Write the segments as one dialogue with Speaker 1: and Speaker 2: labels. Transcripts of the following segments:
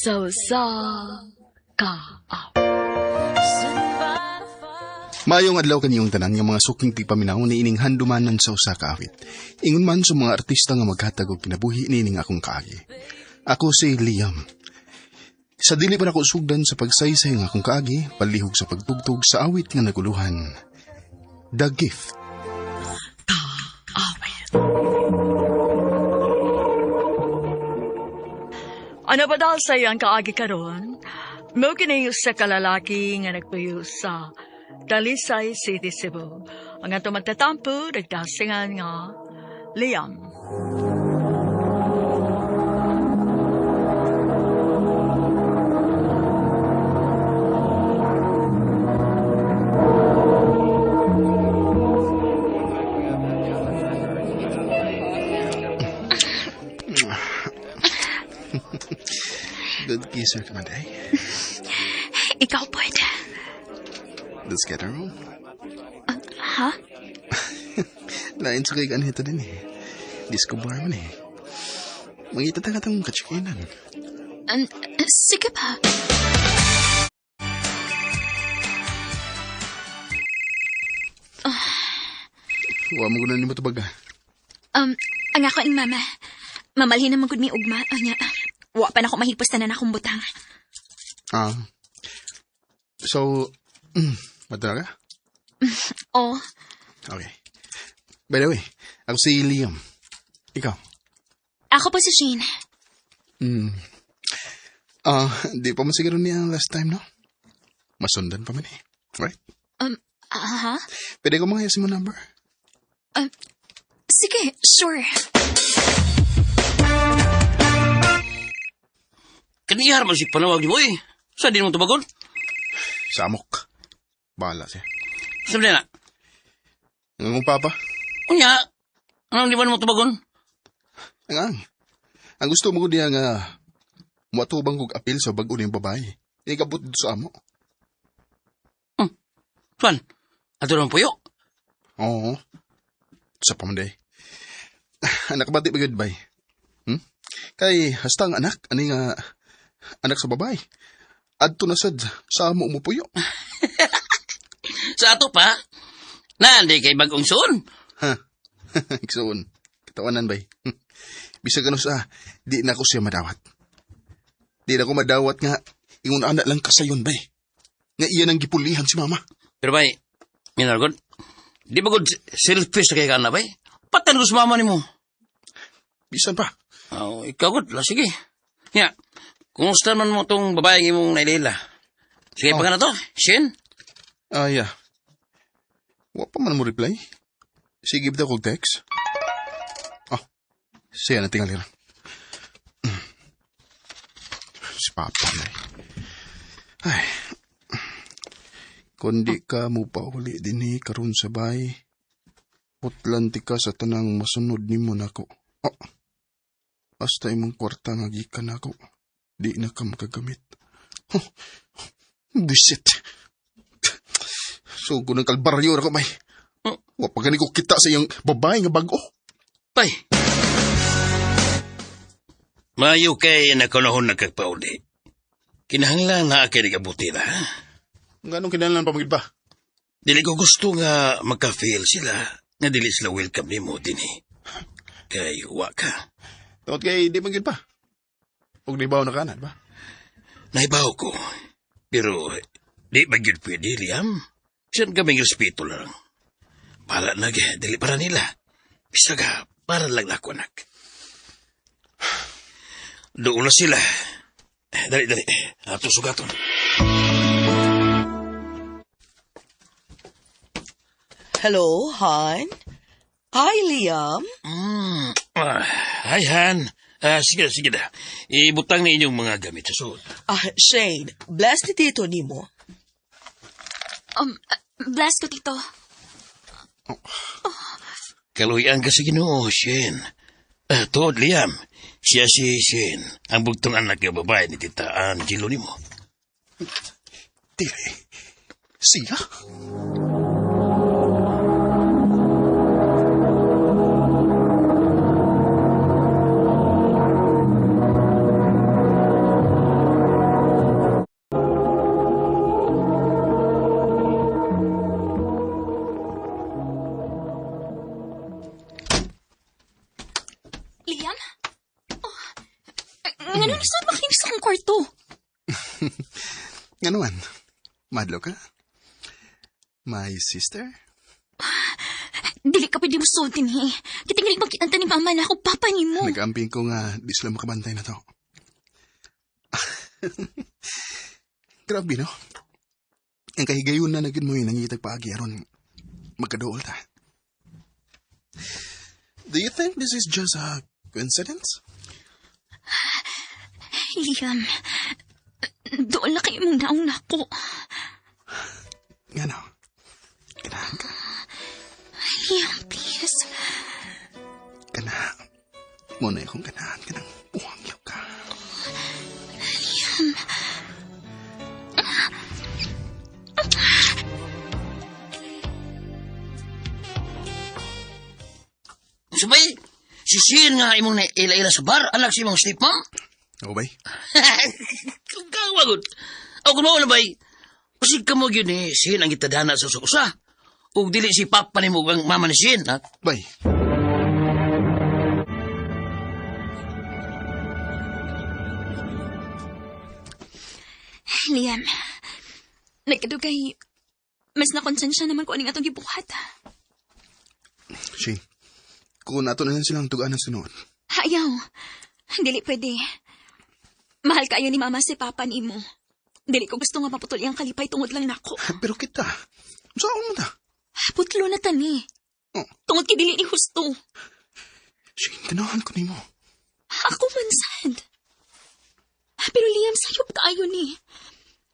Speaker 1: sa kaaw.
Speaker 2: Maayong adlaw kaniyong tanan nga mga suking pipaminaw ni ining handumanan sa usa ka awit. Ingon man sa mga artista nga maghatag og kinabuhi niining akong kaagi. Ako si Liam. Sa dili pa ako sugdan sa pagsaysay nga akong kaagi, palihog sa pagtugtog sa awit nga naguluhan. The Gift.
Speaker 1: Ano ba dahil sa iyang kaagi karon? Mo kinayo sa kalalaki nga nagpuyo sa Dalisay City, Cebu. Ang ato magtatampo, nagdasingan nga Liam.
Speaker 2: Good kisser ka man, day.
Speaker 3: Ikaw pwede.
Speaker 2: Let's get her home.
Speaker 3: Ha?
Speaker 2: Lain sa kay ganito din eh. Disco bar man eh. Mangita tayo katang katsikinan.
Speaker 3: Sige pa.
Speaker 2: Huwag mo gunan ni mo tabaga.
Speaker 3: Ang ako ang mama. Mamalhin naman gud mi ugma. Anya, wa pa na ako mahigpas na akong butang.
Speaker 2: So, madara ka?
Speaker 3: Oh.
Speaker 2: Okay. By the way, ako si Liam. Ikaw?
Speaker 3: Ako po si Shane.
Speaker 2: Di pa man siguro niya last time, no? Masundan pa man eh. Right?
Speaker 3: Ha?
Speaker 2: Pwede ko mangayas mo number?
Speaker 3: Sige, sure.
Speaker 4: Kaniyar man si panawag ni mo eh. Saan din mo tubagon?
Speaker 2: Samok. Bahala siya.
Speaker 4: Sabi na.
Speaker 2: Ang mong papa?
Speaker 4: Kunya, anong di ba mo tubagon?
Speaker 2: Ang gusto mo ko diya nga matubang kong apil sa bago niyong babae. Ikabot dito sa amo.
Speaker 4: Saan? Ato naman puyo?
Speaker 2: Oo. Sa pamanday. Anak bati ba goodbye? Kay hasta ang anak, ani nga anak sa babae. Adto na sad sa amo mo puyo.
Speaker 4: Sa ato pa? Nanday kay bagong soon.
Speaker 2: Ha? Iksoon. Katawanan bay. Bisag ano sa, di na ako siya madawat. Di na ako madawat nga, ingon anak lang kasayon bay. Nga iyan ang gipulihan si mama.
Speaker 4: Pero bay, minargod, di ba good selfish na kay ka na bay? Patan ko sa mama ni mo.
Speaker 2: Bisan pa.
Speaker 4: Oh, ikaw good, sige. Nga, kumusta man mo tong babae mong nailila? Sige pa ka na to, Shin?
Speaker 2: Yeah. Wa pa man mo reply. Sige ba kong text? Siya na tingali lang. Si Papa na ay. Kundi ka mo pa uli din karon sa bay. Utlanti ka sa tanang masunod ni mo nako. Basta imong kwarta nga gikan ako. Di na ka makagamit. Bisit. So, kung ng kalbaryo na ko, may. Wapagani ko kita sa iyong babae nga bago.
Speaker 4: Bay. Mayo kay nakunahon na kagpauli. Kinahanglan na akay nagabuti na.
Speaker 2: Ganong kinahanglan pa magid ba?
Speaker 4: Dili ko gusto nga magka-feel sila nga dili sila welcome ni mo din eh. Kay wa ka.
Speaker 2: Tawad kay di magid pa. Huwag naibaw na kanan ba?
Speaker 4: Naibaw ko. Pero di magyud pwede, Liam. Siyan kaming respeto lang. Para dili para nila. Bisaga, para lang na ako, anak. Doon na sila. Dali. Ato sugaton.
Speaker 5: Hello, Han? Hi, Liam.
Speaker 4: Hi, Han. Sige na. Ibutang na inyong mga gamit sa suot.
Speaker 5: Shane, bless ni Tito nimo.
Speaker 3: Bless ko, Tito.
Speaker 4: Kaluyan ka sa Ginoo, Shane. Tod, Liam. Siya si Shane, ang bugtong anak ng babae ni Tita Angelo ni mo.
Speaker 2: Dili. Siya?
Speaker 3: Saan makinig sa akong kwarto?
Speaker 2: Nga naman, madlo ka? My sister?
Speaker 3: Dili ka pwede mo sultin, eh. Kitingali magkitanta ni mama na ako, papa ni mo.
Speaker 2: Nag-amping ko nga, di sila makabantay na to. Grabe, no? Ang kahigayon na nagin mo yun, nangitag paagi aron magkadool ta. Do you think this is just a coincidence?
Speaker 3: Liam, doon na kayo mong naong nako.
Speaker 2: Nga no? Ganahan ka?
Speaker 3: Liam, please.
Speaker 2: Ganahan. Muna akong ganahan ka ng buhangyaw ka.
Speaker 3: Liam.
Speaker 4: Sabay, sisihin nga imong na ila-ila sa bar, anak si imong stepmom.
Speaker 2: Oo bay?
Speaker 4: Kung kawagod. O kung mauna bay, pasig ka mo yun eh, sihin ang itadana sa usa. O dili si papa ni mo ang mama ni sihin, ha?
Speaker 2: Bay.
Speaker 3: Liam, nagkadugay, mas nakonsensya naman ko aning atong gibuhat.
Speaker 2: Shane, kung nato na yan silang tugaan ng sunod.
Speaker 3: Ayaw, dili pwede. Mahal kayo ni mama si papa ni mo. Dili ko gusto nga maputol iyang kalipay tungod lang nako.
Speaker 2: Pero kita, saan mo ta?
Speaker 3: Putlo na tani.
Speaker 2: Oh.
Speaker 3: Tungod kay dili ni husto.
Speaker 2: Shane, ganahan ko ni mo.
Speaker 3: Ako man sad. Pero Liam, sayop kaayo ni.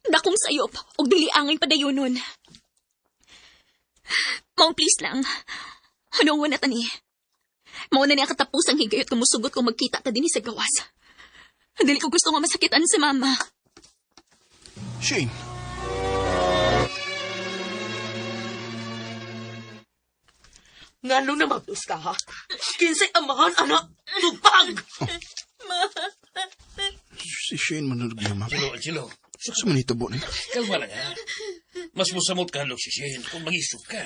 Speaker 3: Dakong sayop, og dili angay padayonon. Maong please lang. Hunungan na tani. Mao na niya katapusang higayot kung musugot kung magkita ta din sa gawas. Dili ko gusto nga masakitan si mama.
Speaker 2: Shane.
Speaker 5: Ngano na magdus ka, ha? Kinsay amahan, anak. Tupag!
Speaker 2: Si Shane manurog niya, ma.
Speaker 4: Chilo.
Speaker 2: Sa manitabo na.
Speaker 4: Kalma lang, ha? Mas musamot ka, Lok, si Sihin, kung mag-isok ka.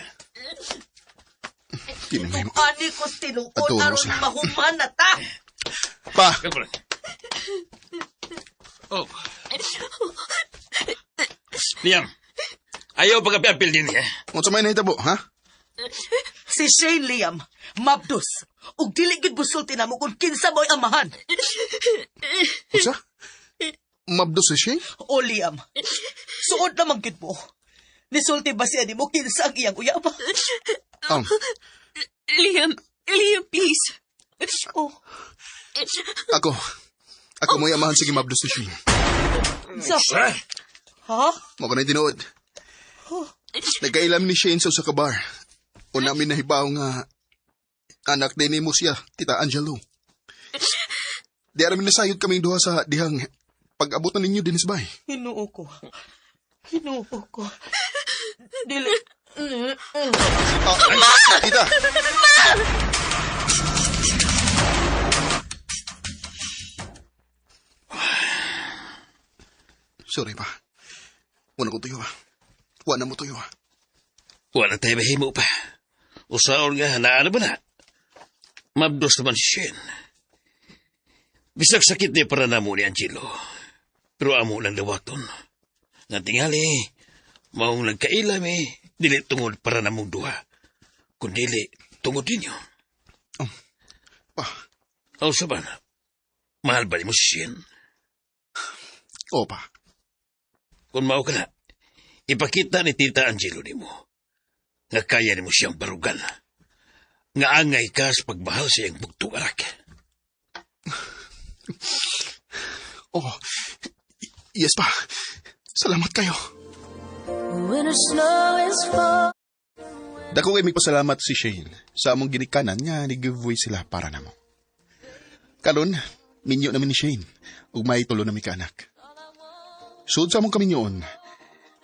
Speaker 2: Kinamay mo.
Speaker 5: Ani ko tinuod
Speaker 2: Aturo
Speaker 5: aron
Speaker 2: sila.
Speaker 5: mahuman na ta.
Speaker 2: Pa!
Speaker 4: Kalma lang. Oh. Liam, ayaw pag-apil din, ha?
Speaker 2: Kung sa may nahitabo, ha?
Speaker 5: Si Shane Liam, mabdus. Ug dili gid busulti namo kung kinsa mo'y amahan.
Speaker 2: Usa? Mabdo si Shane?
Speaker 5: O Liam, suod naman gid mo. Nisulti ba siya ni mo kinsa ang iyang uyaba?
Speaker 3: Liam, please.
Speaker 5: Oh,
Speaker 2: Ako mo'y amahan sige mabdo si Shane.
Speaker 5: sa... Ha?
Speaker 2: Mo ko na tinuod. Nagkailam ni Shane sa usa ka bar. O namin nahibaw nga anak din mo siya, Tita Angelo. Di aramin nasayod kaming duha sa dihang pag-abutan ninyo din sa bay.
Speaker 5: Hinuo ko. Dili.
Speaker 2: Tita! Sorry pa. Wala ko tuyo, ha. Wala mo tuyo, ha.
Speaker 4: Wala tayo mahimo pa. Usaon nga, naano ba na? Mabdos naman si Shen. Bisag sakit niya para namo ni Angelo. Pero amo lang dawaton. Natingali, maong nagkailam dili tungod para namong duha. Kundi tungod ninyo.
Speaker 2: Pa.
Speaker 4: Ang saban, mahal ba ni mo si Shen?
Speaker 2: O, pa.
Speaker 4: Kung mao ka na, ipakita ni Tita Angelo ni mo. Nga kaya ni mo siyang barugan. Nga angay ka sa pagmahal sa iyang bugtugarak.
Speaker 2: Oh, yes pa. Salamat kayo. Dako kay magpasalamat si Shane sa among ginikanan nga ni-giveaway sila para namo. Karon, minyo namin ni Shane ug may tulo na mi ka anak. Sud sa among kami nyoon,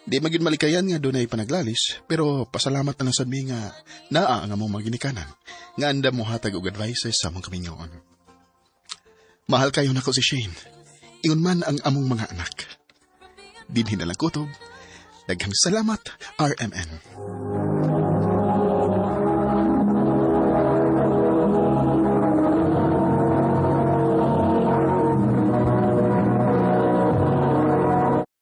Speaker 2: di magin malikayan nga dunay panaglalis, pero pasalamat na lang sad mi nga naa ang among mga ginikanan nga anda mo hatag og advices sa among kami nyoon. Mahal kayo nako si Shane. Ingon man ang among mga anak. Dinhi na lang kutob. Daghang salamat, RMN.